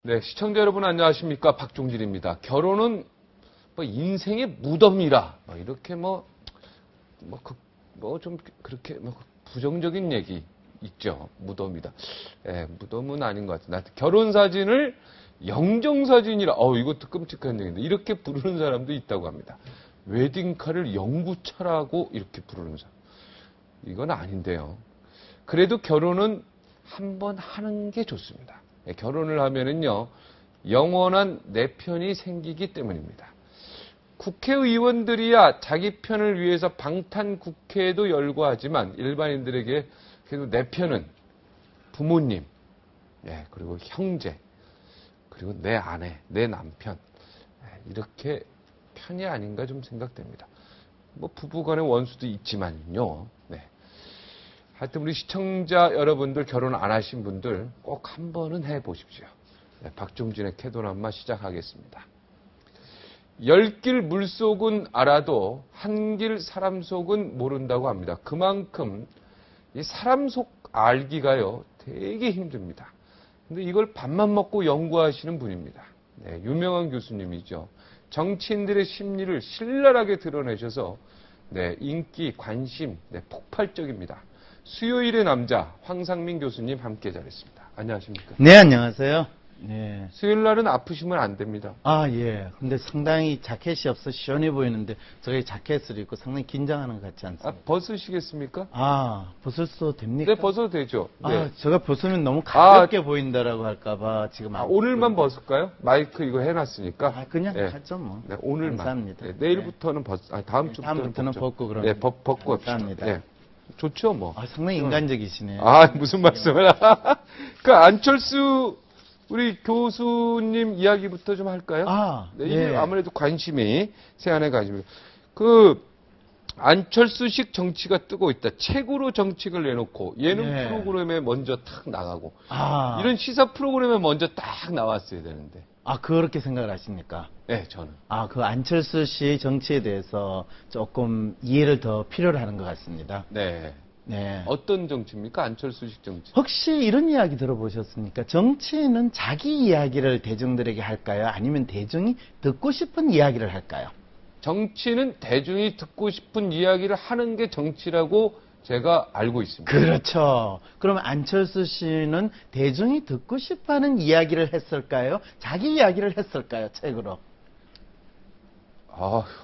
네, 시청자 여러분 안녕하십니까? 박종진입니다. 결혼은 인생의 무덤이라 이렇게 좀 그렇게 부정적인 얘기 있죠. 무덤이다. 예, 무덤은 아닌 것 같아요. 결혼 사진을 영정 사진이라. 이것도 끔찍한 얘기인데 이렇게 부르는 사람도 있다고 합니다. 웨딩카를 영구차라고 이렇게 부르는 사람. 이건 아닌데요. 그래도 결혼은 한번 하는 게 좋습니다. 결혼을 하면은요, 영원한 내 편이 생기기 때문입니다. 국회의원들이야 자기 편을 위해서 방탄국회도 열고 하지만 일반인들에게 그래도 내 편은 부모님, 그리고 형제, 그리고 내 아내, 내 남편, 이렇게 편이 아닌가 좀 생각됩니다. 부부간의 원수도 있지만요. 하여튼 우리 시청자 여러분들 결혼 안 하신 분들 꼭 한 번은 해보십시오. 박종진의 캐도남마 시작하겠습니다. 10길 물속은 알아도 한 길 사람 속은 모른다고 합니다. 그만큼 이 사람 속 알기가요 되게 힘듭니다. 근데 이걸 밥만 먹고 연구하시는 분입니다. 유명한 교수님이죠. 정치인들의 심리를 신랄하게 드러내셔서 인기, 관심 폭발적입니다. 수요일의 남자 황상민 교수님 함께 잘했습니다. 안녕하십니까? 네, 안녕하세요. 네. 수요일 날은 아프시면 안 됩니다. 예. 근데 상당히 자켓이 없어 시원해 보이는데 저희 자켓을 입고 상당히 긴장하는 것 같지 않습니까? 벗으시겠습니까? 벗어도 됩니까? 네, 벗어도 되죠. 네. 제가 벗으면 너무 가볍게 보인다라고 할까봐 지금 오늘만 벗을까요? 마이크 이거 해놨으니까. 그냥 하죠 뭐. 네, 오늘만. 감사합니다. 내일부터는 다음부터는 벗고 그럼. 네, 벗고 합시다. 감사합니다. 네. 좋죠, 뭐. 상당히 인간적이시네요. 무슨 말씀을. 그 안철수 우리 교수님 이야기부터 좀 할까요? 예. 아무래도 관심이, 세안의 관심이. 안철수식 정치가 뜨고 있다. 책으로 정책을 내놓고, 예능 프로그램에 먼저 탁 나가고, 이런 시사 프로그램에 먼저 딱 나왔어야 되는데. 그렇게 생각을 하십니까? 네, 저는. 그 안철수 씨의 정치에 대해서 조금 이해를 더 필요로 하는 것 같습니다. 네. 네. 어떤 정치입니까? 안철수식 정치. 혹시 이런 이야기 들어보셨습니까? 정치인은 자기 이야기를 대중들에게 할까요? 아니면 대중이 듣고 싶은 이야기를 할까요? 정치는 대중이 듣고 싶은 이야기를 하는 게 정치라고 제가 알고 있습니다. 그렇죠. 그럼 안철수 씨는 대중이 듣고 싶어하는 이야기를 했을까요? 자기 이야기를 했을까요? 책으로.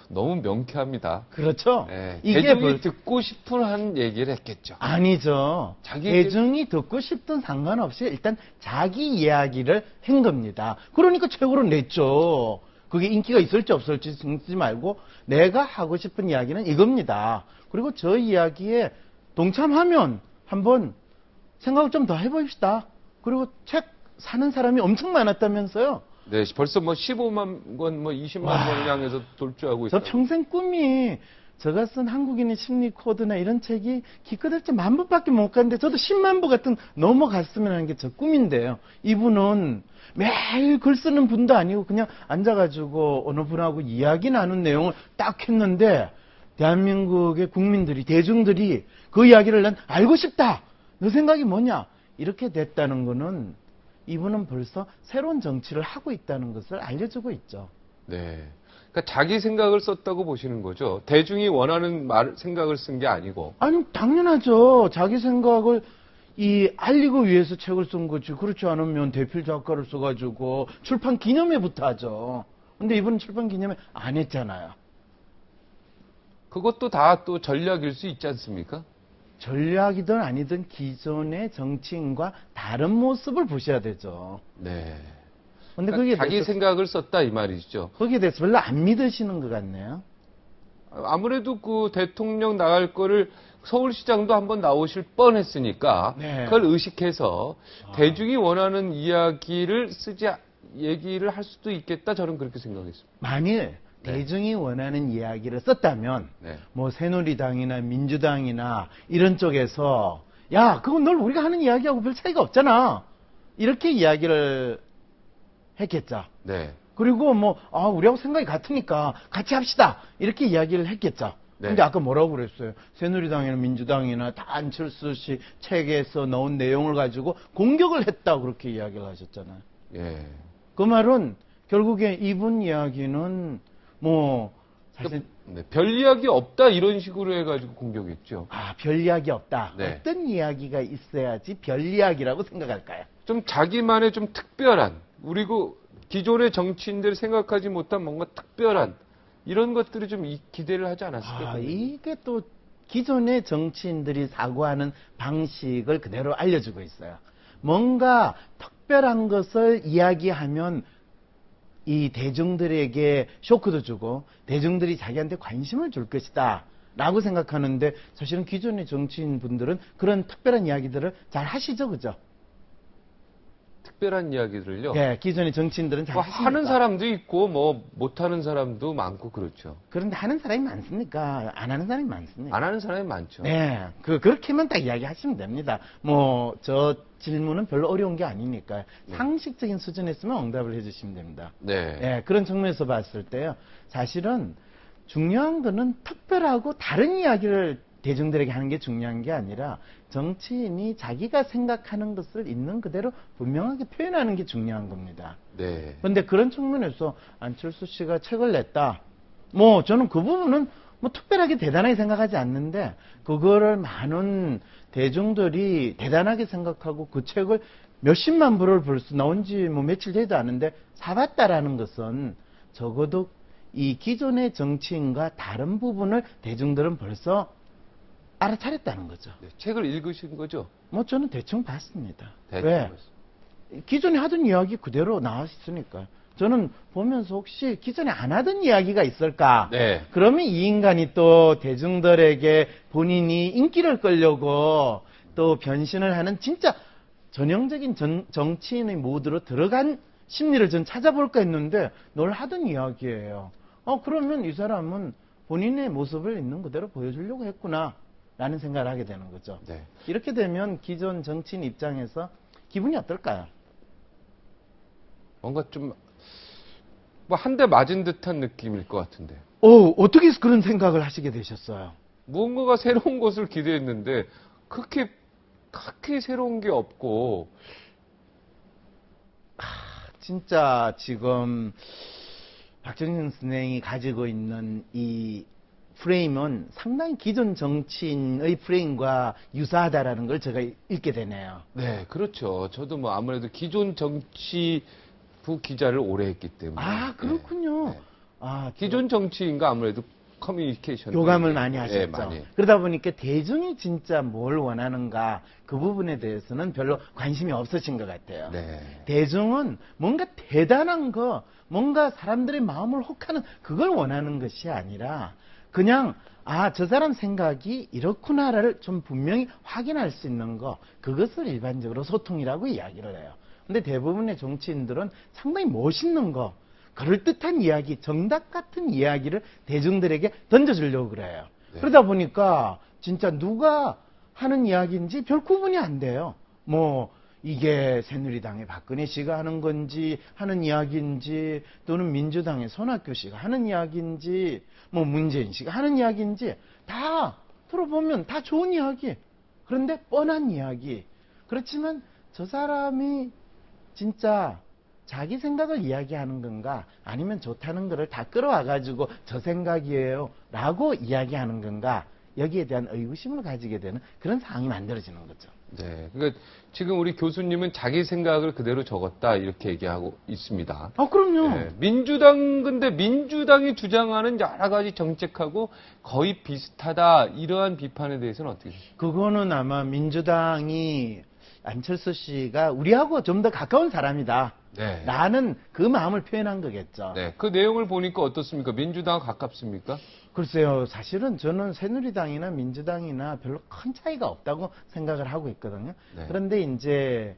너무 명쾌합니다. 그렇죠. 이게 대중이 듣고 싶은 한 얘기를 했겠죠. 아니죠. 대중이 듣고 싶든 상관없이 일단 자기 이야기를 한 겁니다. 그러니까 책으로 냈죠. 그게 인기가 있을지 없을지 신지 말고 내가 하고 싶은 이야기는 이겁니다. 그리고 저 이야기에 동참하면 한번 생각을 좀 더 해봅시다. 그리고 책 사는 사람이 엄청 많았다면서요. 네, 벌써 15만 권, 20만 권 향해서 돌주하고 있어요. 저 평생 꿈이 제가 쓴 한국인의 심리 코드나 이런 책이 기껏해봤자 10,000부밖에 못 갔는데 저도 10만 부 같은 넘어갔으면 하는 게 저 꿈인데요. 이분은 매일 글 쓰는 분도 아니고 그냥 앉아가지고 어느 분하고 이야기 나눈 내용을 딱 했는데 대한민국의 국민들이, 대중들이 그 이야기를 난 알고 싶다. 너 생각이 뭐냐? 이렇게 됐다는 거는 이분은 벌써 새로운 정치를 하고 있다는 것을 알려주고 있죠. 네. 그러니까 자기 생각을 썼다고 보시는 거죠. 대중이 원하는 생각을 쓴 게 아니고. 당연하죠. 자기 생각을 알리고 위해서 책을 쓴 거지. 그렇지 않으면 대필 작가를 써가지고 출판 기념회부터 하죠. 근데 이분은 출판 기념회 안 했잖아요. 그것도 다 또 전략일 수 있지 않습니까? 전략이든 아니든 기존의 정치인과 다른 모습을 보셔야 되죠. 네. 근데 그러니까 자기 생각을 썼다 이 말이죠. 거기에 대해서 별로 안 믿으시는 것 같네요. 아무래도 그 대통령 나갈 거를 서울시장도 한번 나오실 뻔했으니까 그걸 의식해서 대중이 원하는 이야기를 얘기를 할 수도 있겠다 저는 그렇게 생각했습니다. 만일 대중이 원하는 이야기를 썼다면 새누리당이나 민주당이나 이런 쪽에서 그건 널 우리가 하는 이야기하고 별 차이가 없잖아. 이렇게 이야기를 했겠죠. 네. 그리고 우리하고 생각이 같으니까 같이 합시다. 이렇게 이야기를 했겠죠. 근데 아까 뭐라고 그랬어요? 새누리당이나 민주당이나 다 안철수 씨 책에서 넣은 내용을 가지고 공격을 했다고 그렇게 이야기를 하셨잖아요. 예. 그 말은 결국에 이분 이야기는 뭐 사실 네, 별 이야기 없다 이런 식으로 해가지고 공격했죠. 별 이야기 없다. 네. 어떤 이야기가 있어야지 별 이야기라고 생각할까요? 좀 자기만의 좀 특별한, 그리고 기존의 정치인들이 생각하지 못한 뭔가 특별한 이런 것들이 좀 기대를 하지 않았을까요? 이게 또 기존의 정치인들이 사고하는 방식을 그대로 알려주고 있어요. 뭔가 특별한 것을 이야기하면 이 대중들에게 쇼크도 주고 대중들이 자기한테 관심을 줄 것이다 라고 생각하는데, 사실은 기존의 정치인 분들은 그런 특별한 이야기들을 잘 하시죠, 그죠? 특별한 이야기들을요. 예, 기존의 정치인들은 잘 뭐 하십니까? 하는 사람도 있고 뭐 못하는 사람도 많고 그렇죠. 그런데 하는 사람이 많습니까? 안 하는 사람이 많습니까? 안 하는 사람이 많죠. 네, 그렇게만 딱 이야기하시면 됩니다. 뭐, 저 질문은 별로 어려운 게 아니니까요. 네. 상식적인 수준에서만 응답을 해주시면 됩니다. 네. 네, 그런 측면에서 봤을 때요. 사실은 중요한 거는 특별하고 다른 이야기를 대중들에게 하는 게 중요한 게 아니라 정치인이 자기가 생각하는 것을 있는 그대로 분명하게 표현하는 게 중요한 겁니다. 네. 근데 그런 측면에서 안철수 씨가 책을 냈다. 뭐 저는 그 부분은 뭐 특별하게 대단하게 생각하지 않는데, 그거를 많은 대중들이 대단하게 생각하고 그 책을 몇십만 부를 벌써 나온 지 뭐 며칠 되지도 않은데 사봤다라는 것은 적어도 이 기존의 정치인과 다른 부분을 대중들은 벌써 알아차렸다는 거죠. 네, 책을 읽으신 거죠? 뭐 저는 대충 봤습니다. 대충 왜? 봤어요. 기존에 하던 이야기 그대로 나왔으니까요. 저는 보면서 혹시 기존에 안 하던 이야기가 있을까? 네. 그러면 이 인간이 또 대중들에게 본인이 인기를 끌려고 또 변신을 하는 진짜 전형적인 정치인의 모드로 들어간 심리를 전 찾아볼까 했는데 늘 하던 이야기예요. 그러면 이 사람은 본인의 모습을 있는 그대로 보여주려고 했구나 라는 생각을 하게 되는 거죠. 네. 이렇게 되면 기존 정치인 입장에서 기분이 어떨까요? 뭔가 좀 뭐 한 대 맞은 듯한 느낌일 것 같은데. 어떻게 그런 생각을 하시게 되셨어요? 무언가가 새로운 것을 기대했는데 그렇게 새로운 게 없고. 진짜 지금 박정희 선생이 가지고 있는 이 프레임은 상당히 기존 정치인의 프레임과 유사하다라는 걸 제가 읽게 되네요. 네, 그렇죠. 저도 뭐 아무래도 기존 정치부 기자를 오래 했기 때문에. 그렇군요. 네, 네. 기존 정치인과 아무래도 커뮤니케이션 교감을 많이 하셨죠. 네, 많이. 그러다 보니까 대중이 진짜 뭘 원하는가 그 부분에 대해서는 별로 관심이 없으신 것 같아요. 네. 대중은 뭔가 대단한 거, 뭔가 사람들의 마음을 혹하는 그걸 원하는 것이 아니라 그냥 저 사람 생각이 이렇구나를 좀 분명히 확인할 수 있는 거, 그것을 일반적으로 소통이라고 이야기를 해요. 근데 대부분의 정치인들은 상당히 멋있는 거, 그럴듯한 이야기, 정답 같은 이야기를 대중들에게 던져주려고 그래요. 네. 그러다 보니까 진짜 누가 하는 이야기인지 별 구분이 안 돼요. 뭐 이게 새누리당의 박근혜 씨가 하는 건지 하는 이야기인지, 또는 민주당의 손학규 씨가 하는 이야기인지, 뭐 문재인 씨가 하는 이야기인지 다 들어보면 다 좋은 이야기. 그런데 뻔한 이야기. 그렇지만 저 사람이 진짜 자기 생각을 이야기하는 건가, 아니면 좋다는 거를 다 끌어와가지고 저 생각이에요 라고 이야기하는 건가, 여기에 대한 의구심을 가지게 되는 그런 상황이 만들어지는 거죠. 네. 그러니까 지금 우리 교수님은 자기 생각을 그대로 적었다 이렇게 얘기하고 있습니다. 그럼요. 네. 근데 민주당이 주장하는 여러 가지 정책하고 거의 비슷하다 이러한 비판에 대해서는 어떻게 생각하세요? 그거는 아마 민주당이 안철수 씨가 우리하고 좀 더 가까운 사람이다. 네. 라는 그 마음을 표현한 거겠죠. 네. 그 내용을 보니까 어떻습니까? 민주당 가깝습니까? 글쎄요, 사실은 저는 새누리당이나 민주당이나 별로 큰 차이가 없다고 생각을 하고 있거든요. 네. 그런데 이제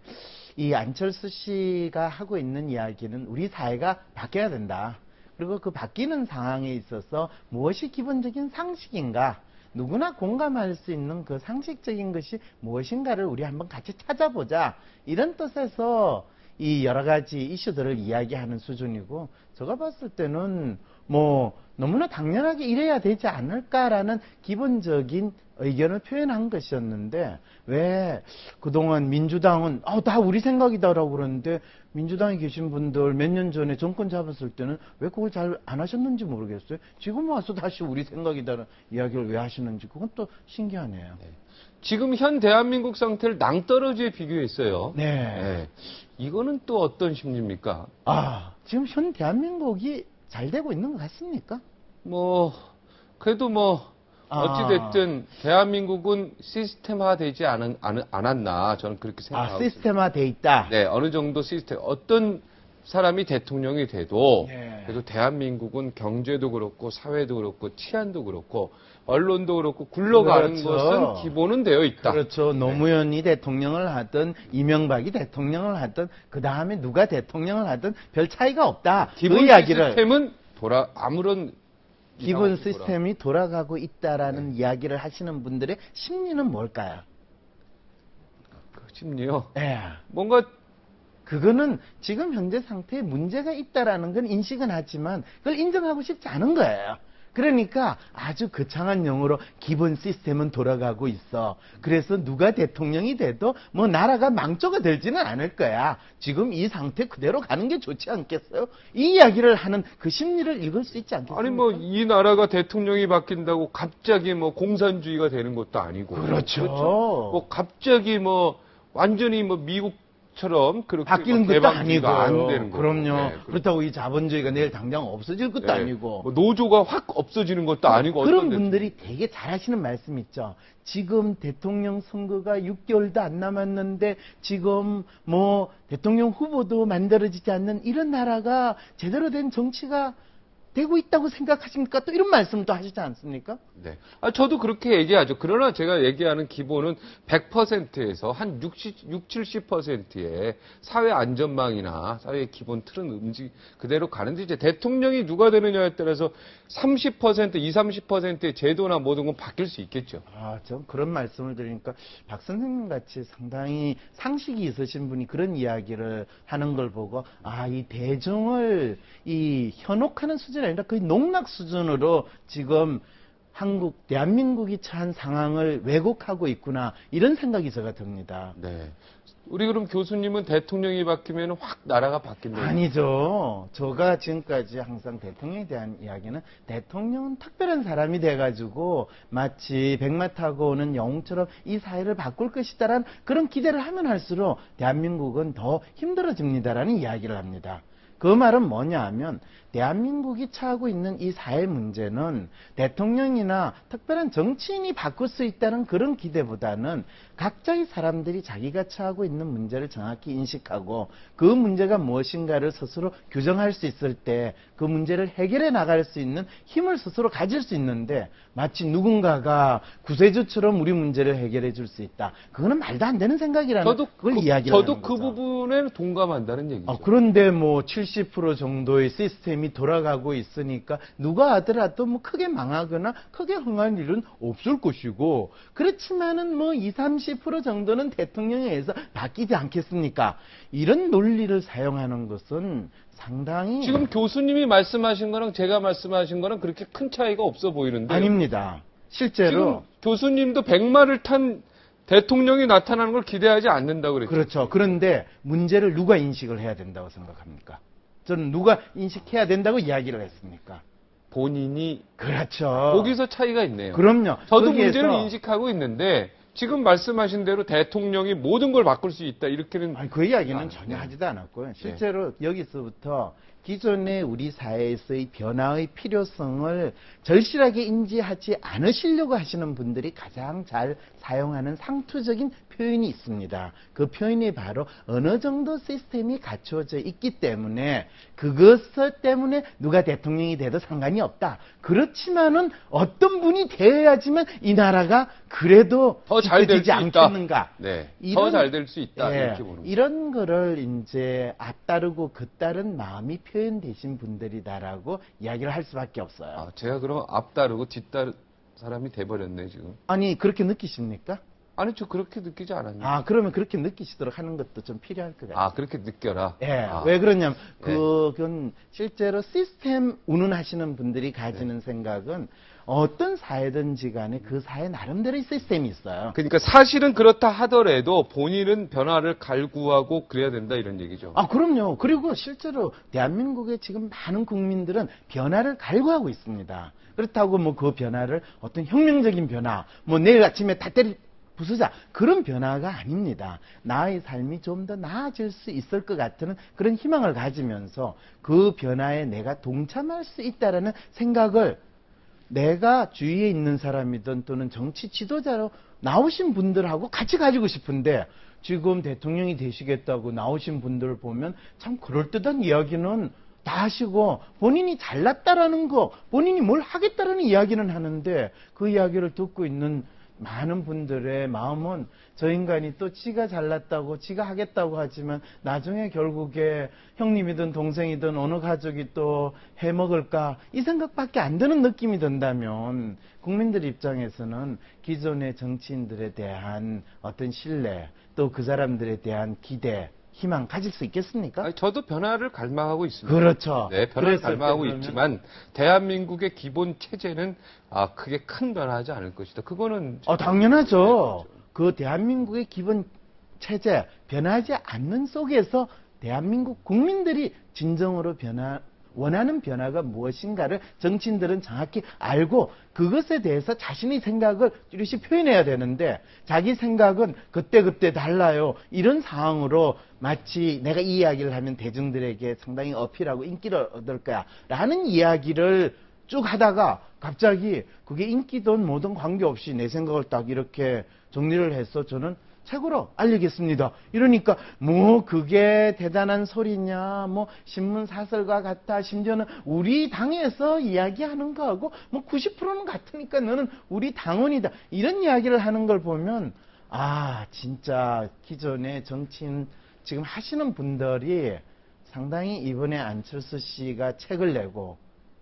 이 안철수 씨가 하고 있는 이야기는 우리 사회가 바뀌어야 된다. 그리고 그 바뀌는 상황에 있어서 무엇이 기본적인 상식인가, 누구나 공감할 수 있는 그 상식적인 것이 무엇인가를 우리 한번 같이 찾아보자. 이런 뜻에서 이 여러 가지 이슈들을 이야기하는 수준이고, 제가 봤을 때는 뭐 너무나 당연하게 이래야 되지 않을까라는 기본적인 의견을 표현한 것이었는데, 왜 그동안 민주당은 다 우리 생각이다라고 그러는데, 민주당에 계신 분들 몇 년 전에 정권 잡았을 때는 왜 그걸 잘 안 하셨는지 모르겠어요. 지금 와서 다시 우리 생각이다라는 이야기를 왜 하시는지 그건 또 신기하네요. 네. 지금 현 대한민국 상태를 낭떠러지에 비교했어요. 네. 네. 이거는 또 어떤 심리입니까? 지금 현 대한민국이 잘 되고 있는 것 같습니까? 뭐 그래도 뭐 어찌됐든 대한민국은 시스템화되지 않았나 저는 그렇게 생각하고 시스템화돼 있다. 네, 어느 정도 시스템 어떤 사람이 대통령이 돼도 네. 그래도 대한민국은 경제도 그렇고 사회도 그렇고 치안도 그렇고 언론도 그렇고 굴러가는 그렇죠. 것은 기본은 되어 있다. 그렇죠. 노무현이 대통령을 하든 이명박이 대통령을 하든 그 다음에 누가 대통령을 하든 별 차이가 없다. 기본 그 이야기를 시스템은 아무런 기본 이상한 시스템이 돌아가고 있다라는 이야기를 하시는 분들의 심리는 뭘까요? 그 심리요. 예. 뭔가 그거는 지금 현재 상태에 문제가 있다라는 건 인식은 하지만 그걸 인정하고 싶지 않은 거예요. 그러니까 아주 거창한 용어로 기본 시스템은 돌아가고 있어. 그래서 누가 대통령이 돼도 뭐 나라가 망조가 되지는 않을 거야. 지금 이 상태 그대로 가는 게 좋지 않겠어요? 이 이야기를 하는 그 심리를 읽을 수 있지 않겠습니까? 아니 뭐 이 나라가 대통령이 바뀐다고 갑자기 뭐 공산주의가 되는 것도 아니고 그렇죠. 뭐 갑자기 뭐 완전히 뭐 미국처럼 그렇게 바뀌는 뭐 것도 아니고. 개방주의가 안 되는 거고. 그럼요. 네, 그렇다고 이 자본주의가 내일 당장 없어질 것도 네. 아니고. 뭐 노조가 확 없어지는 것도 아니고 그런 어떤 분들이 되게 잘 하시는 말씀 있죠. 지금 대통령 선거가 6개월도 안 남았는데 지금 뭐 대통령 후보도 만들어지지 않는 이런 나라가 제대로 된 정치가 되고 있다고 생각하십니까? 또 이런 말씀도 하시지 않습니까? 네. 저도 그렇게 얘기하죠. 그러나 제가 얘기하는 기본은 100%에서 한 70%의 사회 안전망이나 사회의 기본 틀은 그대로 가는데 이제 대통령이 누가 되느냐에 따라서 30%, 30%의 제도나 모든 건 바뀔 수 있겠죠. 전 그런 말씀을 드리니까 박 선생님 같이 상당히 상식이 있으신 분이 그런 이야기를 하는 걸 보고 이 대중을 이 현혹하는 수준이 아니라 거의 농락 수준으로 지금 대한민국이 처한 상황을 왜곡하고 있구나 이런 생각이 제가 듭니다. 네. 우리 그럼 교수님은 대통령이 바뀌면 확 나라가 바뀐다. 아니죠. 제가 지금까지 항상 대통령에 대한 이야기는 대통령은 특별한 사람이 돼가지고 마치 백마 타고 오는 영웅처럼 이 사회를 바꿀 것이다라는 그런 기대를 하면 할수록 대한민국은 더 힘들어집니다라는 이야기를 합니다. 그 말은 뭐냐 하면 대한민국이 처하고 있는 이 사회 문제는 대통령이나 특별한 정치인이 바꿀 수 있다는 그런 기대보다는 각자의 사람들이 자기가 처하고 있는 문제를 정확히 인식하고 그 문제가 무엇인가를 스스로 규정할 수 있을 때 그 문제를 해결해 나갈 수 있는 힘을 스스로 가질 수 있는데 마치 누군가가 구세주처럼 우리 문제를 해결해 줄 수 있다. 그거는 말도 안 되는 생각이라는 그걸 이야기하는 거죠. 저도 그 부분에 동감한다는 얘기죠. 그런데 뭐 70% 정도의 시스템이 돌아가고 있으니까 누가 하더라도 뭐 크게 망하거나 크게 흥할 일은 없을 것이고 그렇지만은 뭐 20-30% 정도는 대통령에 의해서 바뀌지 않겠습니까? 이런 논리를 사용하는 것은 상당히 지금 교수님이 말씀하신 거랑 제가 말씀하신 거랑 그렇게 큰 차이가 없어 보이는데 아닙니다. 실제로 지금 교수님도 백마를 탄 대통령이 나타나는 걸 기대하지 않는다고 그랬죠. 그렇죠. 그런데 문제를 누가 인식을 해야 된다고 생각합니까? 저는 누가 인식해야 된다고 이야기를 했습니까? 본인이 그렇죠. 거기서 차이가 있네요. 그럼요. 저도 거기에서 문제를 인식하고 있는데 지금 말씀하신 대로 대통령이 모든 걸 바꿀 수 있다 이렇게는 그 이야기는 전혀 하지도 않았고요. 네. 실제로 여기서부터 기존의 우리 사회에서의 변화의 필요성을 절실하게 인지하지 않으시려고 하시는 분들이 가장 잘 사용하는 상투적인 표현이 있습니다. 그 표현이 바로 어느 정도 시스템이 갖추어져 있기 때문에 그것 때문에 누가 대통령이 돼도 상관이 없다. 그렇지만은 어떤 분이 되어야지만 이 나라가 그래도 더 잘 될 수 있다. 않겠는가. 네. 더 잘 될 수 있다. 이렇게 보는 거죠. 이런 거를 이제 앞따르고 긋따른 마음이 표현되신 분들이다라고 이야기를 할 수밖에 없어요. 제가 그럼 앞다르고 뒤따른 사람이 돼버렸네 지금. 아니 그렇게 느끼십니까? 아니, 저 그렇게 느끼지 않았는데. 아, 그러면 그렇게 느끼시도록 하는 것도 좀 필요할 것 같아요. 아, 그렇게 느껴라. 예. 아. 왜 그러냐면, 예. 그건 실제로 시스템 운운하시는 분들이 가지는 생각은 어떤 사회든지 간에 그 사회 나름대로의 시스템이 있어요. 그러니까 사실은 그렇다 하더라도 본인은 변화를 갈구하고 그래야 된다 이런 얘기죠. 아, 그럼요. 그리고 실제로 대한민국의 지금 많은 국민들은 변화를 갈구하고 있습니다. 그렇다고 뭐 그 변화를 어떤 혁명적인 변화, 뭐 내일 아침에 다 때리 부수자, 그런 변화가 아닙니다. 나의 삶이 좀 더 나아질 수 있을 것 같은 그런 희망을 가지면서 그 변화에 내가 동참할 수 있다라는 생각을 내가 주위에 있는 사람이든 또는 정치 지도자로 나오신 분들하고 같이 가지고 싶은데, 지금 대통령이 되시겠다고 나오신 분들을 보면 참 그럴듯한 이야기는 다 하시고 본인이 잘났다라는 거, 본인이 뭘 하겠다라는 이야기는 하는데, 그 이야기를 듣고 있는 많은 분들의 마음은 저 인간이 또 지가 잘났다고 지가 하겠다고 하지만 나중에 결국에 형님이든 동생이든 어느 가족이 또 해먹을까 이 생각밖에 안 드는 느낌이 든다면, 국민들 입장에서는 기존의 정치인들에 대한 어떤 신뢰, 또 그 사람들에 대한 기대, 희망 가질 수 있겠습니까? 아니, 저도 변화를 갈망하고 있습니다. 그렇죠. 네, 변화를 그랬을 갈망하고 때 그러면- 있지만 대한민국의 기본 체제는 크게 큰 변화하지 않을 것이다. 그거는 당연하죠. 그 대한민국의 기본 체제 변하지 않는 속에서 대한민국 국민들이 진정으로 원하는 변화가 무엇인가를 정치인들은 정확히 알고 그것에 대해서 자신의 생각을 뚜렷이 표현해야 되는데, 자기 생각은 그때그때 달라요. 이런 상황으로 마치 내가 이 이야기를 하면 대중들에게 상당히 어필하고 인기를 얻을 거야 라는 이야기를 쭉 하다가 갑자기 그게 인기든 뭐든 관계없이 내 생각을 딱 이렇게 정리를 해서 저는 책으로 알리겠습니다. 이러니까 뭐 그게 대단한 소리냐, 뭐 신문 사설과 같아, 심지어는 우리 당에서 이야기하는 거하고 뭐 90%는 같으니까 너는 우리 당원이다, 이런 이야기를 하는 걸 보면 진짜 기존의 정치인 지금 하시는 분들이 상당히 이번에 안철수 씨가 책을 내고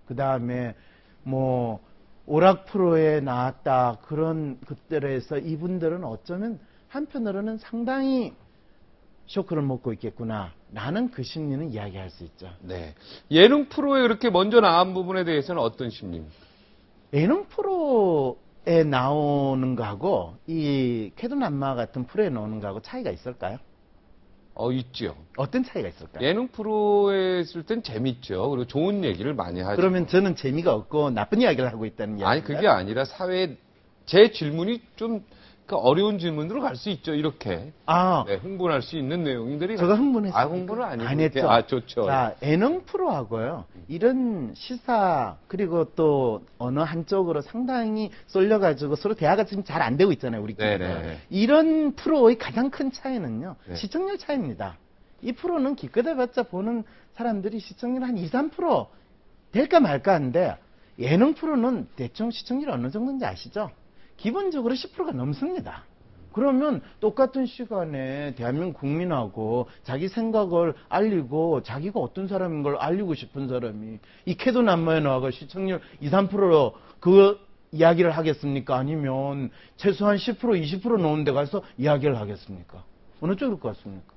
그 다음에 뭐 오락 프로에 나왔다 그런 것들에서 이분들은 어쩌면 한편으로는 상당히 쇼크를 먹고 있겠구나 라는 그 심리는 이야기할 수 있죠. 네. 예능 프로에 그렇게 먼저 나온 부분에 대해서는 어떤 심리입니까? 예능 프로에 나오는 거하고 이 쾌두남마 같은 프로에 나오는 거하고 차이가 있을까요? 있죠. 어떤 차이가 있을까요? 예능 프로에 있을 땐 재밌죠. 그리고 좋은 얘기를 많이 하죠. 그러면 저는 재미가 없고 나쁜 이야기를 하고 있다는 이야기인가요? 아니, 그게 아니라 제 질문이 좀 어려운 질문으로 갈 수 있죠. 이렇게. 네, 흥분할 수 있는 내용들이. 제가 흥분했어요. 흥분은 아니고. 안 했죠. 좋죠. 자, 예능 프로하고요. 이런 시사, 그리고 또 어느 한쪽으로 상당히 쏠려가지고 서로 대화가 지금 잘 안 되고 있잖아요, 우리끼리. 네네. 이런 프로의 가장 큰 차이는요, 네. 시청률 차이입니다. 이 프로는 기껏해봤자 보는 사람들이 시청률 한 2, 3% 될까 말까 하는데, 예능 프로는 대충 시청률이 어느 정도인지 아시죠? 기본적으로 10%가 넘습니다. 그러면 똑같은 시간에 대한민국 국민하고 자기 생각을 알리고 자기가 어떤 사람인 걸 알리고 싶은 사람이 이 쾌두남마에 나와가 시청률 2, 3%로 그 이야기를 하겠습니까? 아니면 최소한 10%, 20% 놓은 데 가서 이야기를 하겠습니까? 어느 쪽일 것 같습니까?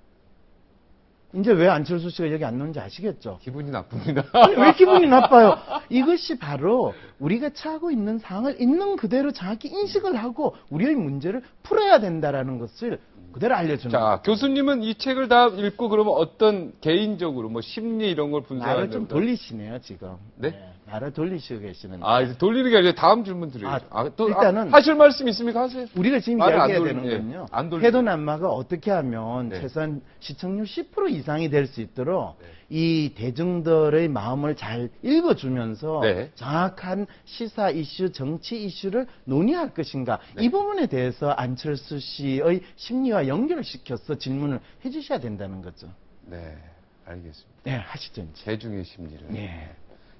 이제 왜 안철수 씨가 여기 안 나오는지 아시겠죠? 기분이 나쁩니다. 아니, 왜 기분이 나빠요? 이것이 바로 우리가 처하고 있는 상황을 있는 그대로 정확히 인식을 하고 우리의 문제를 풀어야 된다라는 것을 그대로 알려주는 거예요. 자, 교수님은 이 책을 다 읽고 그러면 어떤 개인적으로 뭐 심리 이런 걸 분석하는 말을 좀 돌리시네요, 지금. 네? 말을 돌리시고 계시는데. 이제 돌리는 게 아니라 다음 질문 드려요. 일단은 하실 말씀 있습니까? 하세요. 우리가 지금 말을 안 이야기해야 되는 돌리- 건요. 예, 안 돌리네. 쾌두남마가 어떻게 하면 네. 최소한 시청률 10% 이상이 될 수 있도록 네. 이 대중들의 마음을 잘 읽어주면서 네. 정확한 시사 이슈, 정치 이슈를 논의할 것인가. 네. 이 부분에 대해서 안철수 씨의 심리와 연결을 시켜서 질문을 해주셔야 된다는 거죠. 네, 알겠습니다. 네, 하시죠, 이제. 대중의 심리를. 네,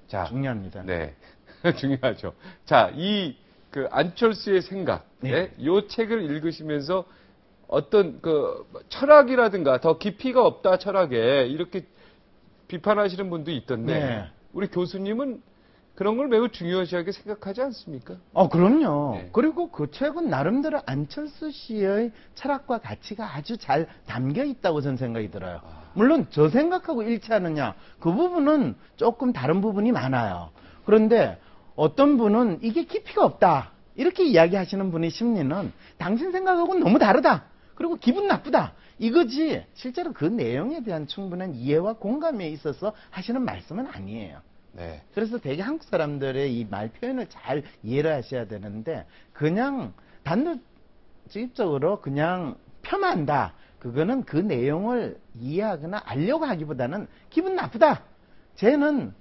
자, 중요합니다. 네, 중요하죠. 자, 안철수의 생각, 네. 이 책을 읽으시면서 어떤 철학이라든가 더 깊이가 없다 철학에 이렇게 비판하시는 분도 있던데 네. 우리 교수님은 그런 걸 매우 중요시하게 생각하지 않습니까? 그럼요. 네. 그리고 그 책은 나름대로 안철수 씨의 철학과 가치가 아주 잘 담겨 있다고 저는 생각이 들어요. 물론 저 생각하고 일치하느냐, 그 부분은 조금 다른 부분이 많아요. 그런데 어떤 분은 이게 깊이가 없다, 이렇게 이야기하시는 분의 심리는 당신 생각하고는 너무 다르다, 그리고 기분 나쁘다, 이거지 실제로 그 내용에 대한 충분한 이해와 공감에 있어서 하시는 말씀은 아니에요. 네. 그래서 되게 한국 사람들의 이 말 표현을 잘 이해를 하셔야 되는데, 그냥 단도직입적으로 그냥 폄하한다, 그거는 그 내용을 이해하거나 알려고 하기보다는 기분 나쁘다, 쟤는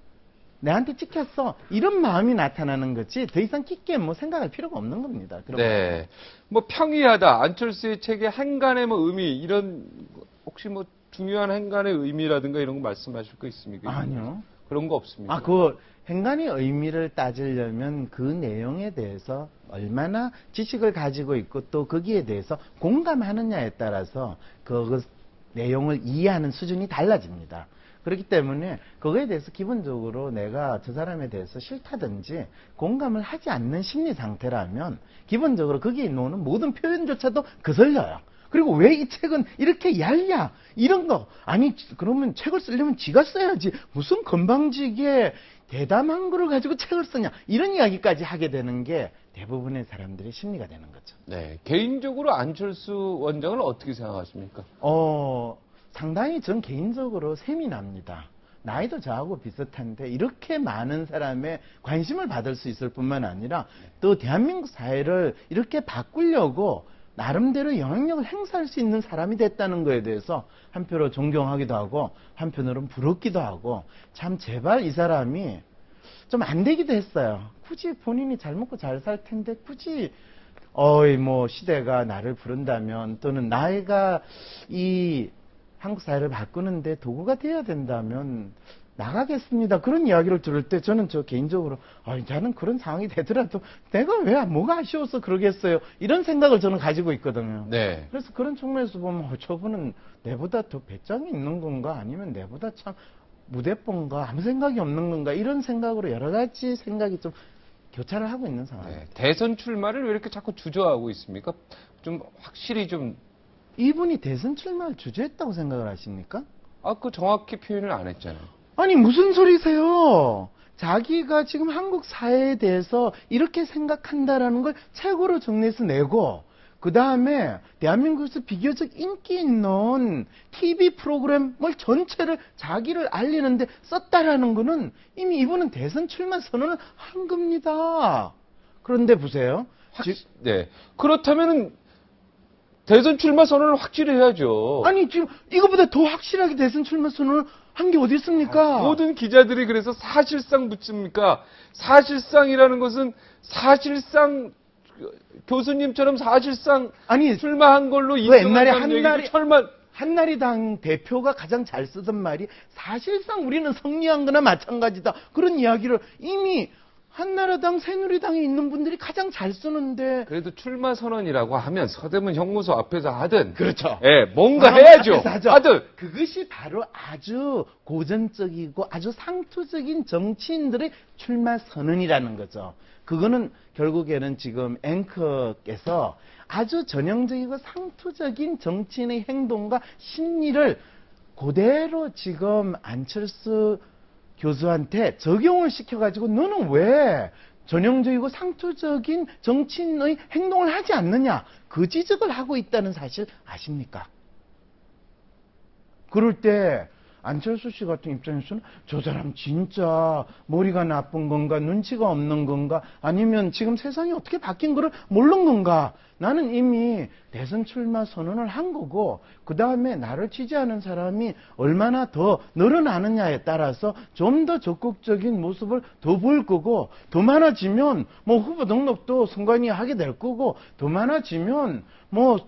내한테 찍혔어, 이런 마음이 나타나는 거지 더 이상 깊게 뭐 생각할 필요가 없는 겁니다. 네. 뭐 평이하다, 안철수의 책의 행간의 뭐 의미, 이런 혹시 뭐 중요한 행간의 의미라든가 이런 거 말씀하실 거 있습니까? 아니요. 그런 거 없습니까? 그 행간의 의미를 따지려면 그 내용에 대해서 얼마나 지식을 가지고 있고 또 거기에 대해서 공감하느냐에 따라서 그 내용을 이해하는 수준이 달라집니다. 그렇기 때문에 그거에 대해서 기본적으로 내가 저 사람에 대해서 싫다든지 공감을 하지 않는 심리 상태라면 기본적으로 거기에 나오는 모든 표현조차도 거슬려요. 그리고 왜 이 책은 이렇게 얇냐, 이런 거, 아니 그러면 책을 쓰려면 지가 써야지, 무슨 건방지게 대담한 거를 가지고 책을 쓰냐, 이런 이야기까지 하게 되는 게 대부분의 사람들의 심리가 되는 거죠. 네. 개인적으로 안철수 원장은 어떻게 생각하십니까? 상당히 전 개인적으로 셈이 납니다. 나이도 저하고 비슷한데 이렇게 많은 사람의 관심을 받을 수 있을 뿐만 아니라 또 대한민국 사회를 이렇게 바꾸려고 나름대로 영향력을 행사할 수 있는 사람이 됐다는 거에 대해서 한편으로 존경하기도 하고 한편으로는 부럽기도 하고, 참 제발 이 사람이 좀 안 되기도 했어요. 굳이 본인이 잘 먹고 잘 살 텐데 굳이 뭐 시대가 나를 부른다면, 또는 나이가 이 한국 사회를 바꾸는데 도구가 돼야 된다면 나가겠습니다, 그런 이야기를 들을 때 저는 개인적으로 나는 그런 상황이 되더라도 내가 왜 뭐가 아쉬워서 그러겠어요, 이런 생각을 저는 가지고 있거든요. 네. 그래서 그런 측면에서 보면 저분은 내보다 더 배짱이 있는 건가, 아니면 내보다 참 무대뽕가, 아무 생각이 없는 건가, 이런 생각으로 여러 가지 생각이 좀 교차를 하고 있는 상황입니다. 네. 대선 출마를 왜 이렇게 자꾸 주저하고 있습니까? 좀 확실히 좀. 이분이 대선 출마를 주저했다고 생각을 하십니까? 그 정확히 표현을 안 했잖아요. 아니 무슨 소리세요? 자기가 지금 한국 사회에 대해서 이렇게 생각한다라는 걸 책으로 정리해서 내고, 그 다음에 대한민국에서 비교적 인기 있는 TV 프로그램을 전체를 자기를 알리는데 썼다라는 거는 이미 이분은 대선 출마 선언을 한 겁니다. 그런데 보세요. 네. 그렇다면은 대선 출마 선언을 확실히 해야죠. 아니 지금 이거보다 더 확실하게 대선 출마 선언을 한 게 어디 있습니까? 모든 기자들이 그래서 사실상 묻습니까? 사실상이라는 것은 사실상 교수님처럼 사실상 아니 출마한 걸로 옛날에 인정한다는 한나라당 대표가 가장 잘 쓰던 말이 사실상 우리는 승리한 거나 마찬가지다, 그런 이야기를 이미 한나라당, 새누리당에 있는 분들이 가장 잘 쓰는데. 그래도 출마 선언이라고 하면 서대문 형무소 앞에서 하든, 그렇죠. 예, 뭔가 해야죠. 하든. 그것이 바로 아주 고전적이고 아주 상투적인 정치인들의 출마 선언이라는 거죠. 그거는 결국에는 지금 앵커께서 아주 전형적이고 상투적인 정치인의 행동과 심리를 그대로 지금 안철수 교수한테 적용을 시켜가지고 너는 왜 전형적이고 상투적인 정치인의 행동을 하지 않느냐, 그 지적을 하고 있다는 사실 아십니까? 그럴 때 안철수 씨 같은 입장에서는 저 사람 진짜 머리가 나쁜 건가, 눈치가 없는 건가, 아니면 지금 세상이 어떻게 바뀐 거를 모르는 건가, 나는 이미 대선 출마 선언을 한 거고 그 다음에 나를 지지하는 사람이 얼마나 더 늘어나느냐에 따라서 좀 더 적극적인 모습을 더 보일 거고, 더 많아지면 뭐 후보 등록도 선관위 하게 될 거고, 더 많아지면 뭐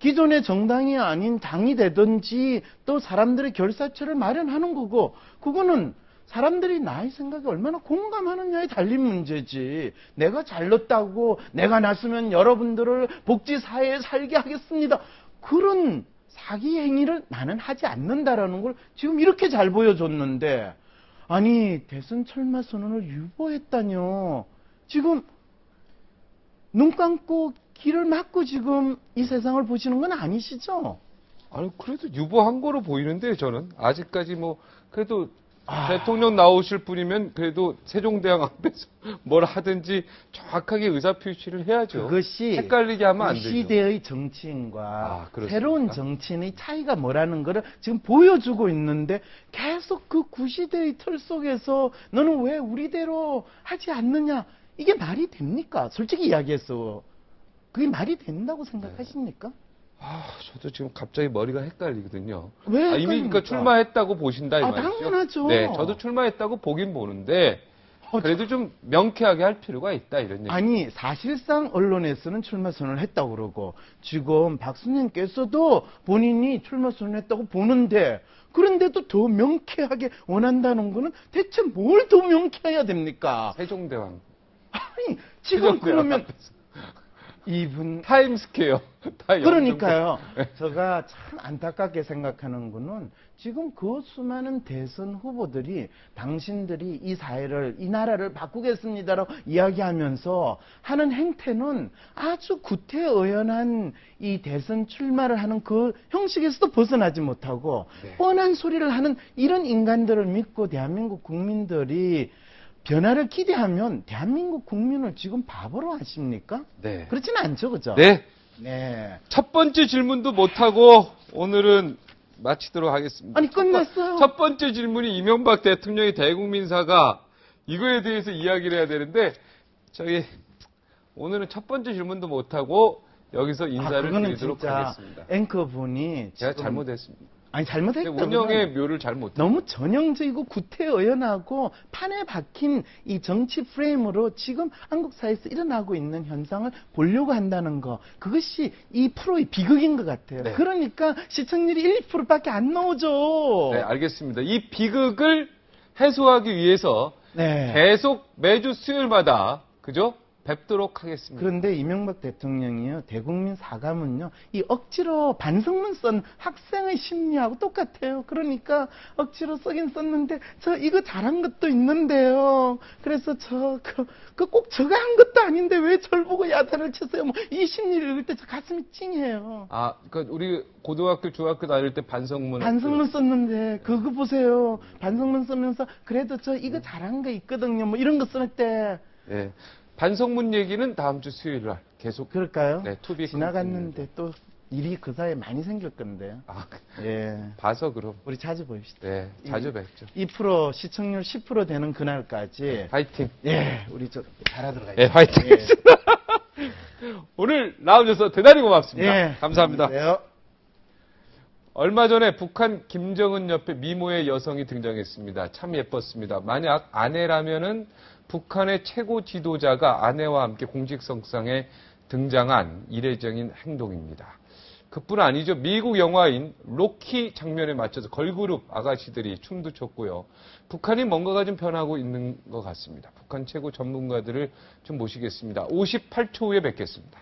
기존의 정당이 아닌 당이 되든지 또 사람들의 결사체를 마련하는 거고, 그거는 사람들이 나의 생각에 얼마나 공감하느냐에 달린 문제지, 내가 잘났다고 내가 났으면 여러분들을 복지사회에 살게 하겠습니다, 그런 사기 행위를 나는 하지 않는다라는 걸 지금 이렇게 잘 보여줬는데, 아니, 대선 출마 선언을 유보했다뇨. 지금 눈 감고 길을 막고 지금 이 세상을 보시는 건 아니시죠? 아니, 그래도 유보한 거로 보이는데, 저는. 아직까지 뭐, 그래도 대통령 나오실 분이면 그래도 세종대왕 앞에서 뭘 하든지 정확하게 의사표시를 해야죠. 그것이 헷갈리게 하면 안 이 되죠. 시대의 정치인과 그렇습니까? 새로운 정치인의 차이가 뭐라는 거를 지금 보여주고 있는데 계속 그 구시대의 틀 속에서 너는 왜 우리대로 하지 않느냐? 이게 말이 됩니까? 솔직히 이야기해서 그게 말이 된다고 생각하십니까? 저도 지금 갑자기 머리가 헷갈리거든요. 왜 이미 그러니까 헷갈립니까? 출마했다고 보신다 이 말이죠. 당연하죠. 네, 저도 출마했다고 보긴 보는데 그래도 좀 명쾌하게 할 필요가 있다 이런 얘기. 아니, 사실상 언론에서는 출마 선언을 했다고 그러고 지금 박수님께서도 본인이 출마 선언했다고 보는데 그런데도 더 명쾌하게 원한다는 거는 대체 뭘 더 명쾌해야 됩니까? 세종대왕. 아니, 지금 그러면 이분 타임스퀘어. 다 그러니까요. 제가 참 안타깝게 생각하는 거는 지금 그 수많은 대선 후보들이 당신들이 이 사회를, 이 나라를 바꾸겠습니다라고 이야기하면서 하는 행태는 아주 구태의연한 이 대선 출마를 하는 그 형식에서도 벗어나지 못하고 네. 뻔한 소리를 하는 이런 인간들을 믿고 대한민국 국민들이 변화를 기대하면 대한민국 국민을 지금 바보로 하십니까? 네. 그렇지는 않죠, 그죠? 네. 네. 첫 번째 질문도 못하고 오늘은 마치도록 하겠습니다. 아니, 끝났어요. 첫 번째 질문이 이명박 대통령의 대국민사가 이거에 대해서 이야기를 해야 되는데 저희 오늘은 첫 번째 질문도 못하고 여기서 인사를 그거는 드리도록 진짜 하겠습니다. 앵커분이 제가 지금 잘못했습니다. 아니, 잘못했다. 운영의 묘를 잘못했습니다. 너무 전형적이고 구태의연하고 판에 박힌 이 정치 프레임으로 지금 한국 사회에서 일어나고 있는 현상을 보려고 한다는 거. 그것이 이 프로의 비극인 것 같아요. 네. 그러니까 시청률이 1, 2%밖에 안 나오죠. 네, 알겠습니다. 이 비극을 해소하기 위해서 네. 계속 매주 수요일마다 그죠? 뵙도록 하겠습니다. 그런데 이명박 대통령이요, 대국민 사과문요, 이 억지로 반성문 쓴 학생의 심리하고 똑같아요. 그러니까 억지로 쓰긴 썼는데, 저 이거 잘한 것도 있는데요. 그래서 꼭 저가 한 것도 아닌데 왜 절 보고 야단을 치세요? 뭐, 이 심리를 읽을 때 저 가슴이 찡해요. 그러니까 우리 고등학교, 중학교 다닐 때 반성문 썼는데, 그거 보세요. 반성문 쓰면서, 그래도 저 이거 잘한 거 있거든요. 뭐 이런 거 쓸 때. 예. 반성문 얘기는 다음 주 수요일 날 계속. 그럴까요? 네, 투비 지나갔는데 또 일이 그 사이에 많이 생길 건데요. 예. 봐서 그럼. 우리 자주 보입시다. 네, 자주 뵙죠. 2% 시청률 10% 되는 그날까지. 파이팅. 예, 우리 잘하도록 네, 하겠습니다. 파이팅. 예. 오늘 나와주셔서 대단히 고맙습니다. 예. 감사합니다. 안녕하세요. 얼마 전에 북한 김정은 옆에 미모의 여성이 등장했습니다. 참 예뻤습니다. 만약 아내라면은 북한의 최고 지도자가 아내와 함께 공식성상에 등장한 이례적인 행동입니다. 그뿐 아니죠. 미국 영화인 로키 장면에 맞춰서 걸그룹 아가씨들이 춤도 췄고요. 북한이 뭔가가 좀 변하고 있는 것 같습니다. 북한 최고 전문가들을 좀 모시겠습니다. 58초 후에 뵙겠습니다.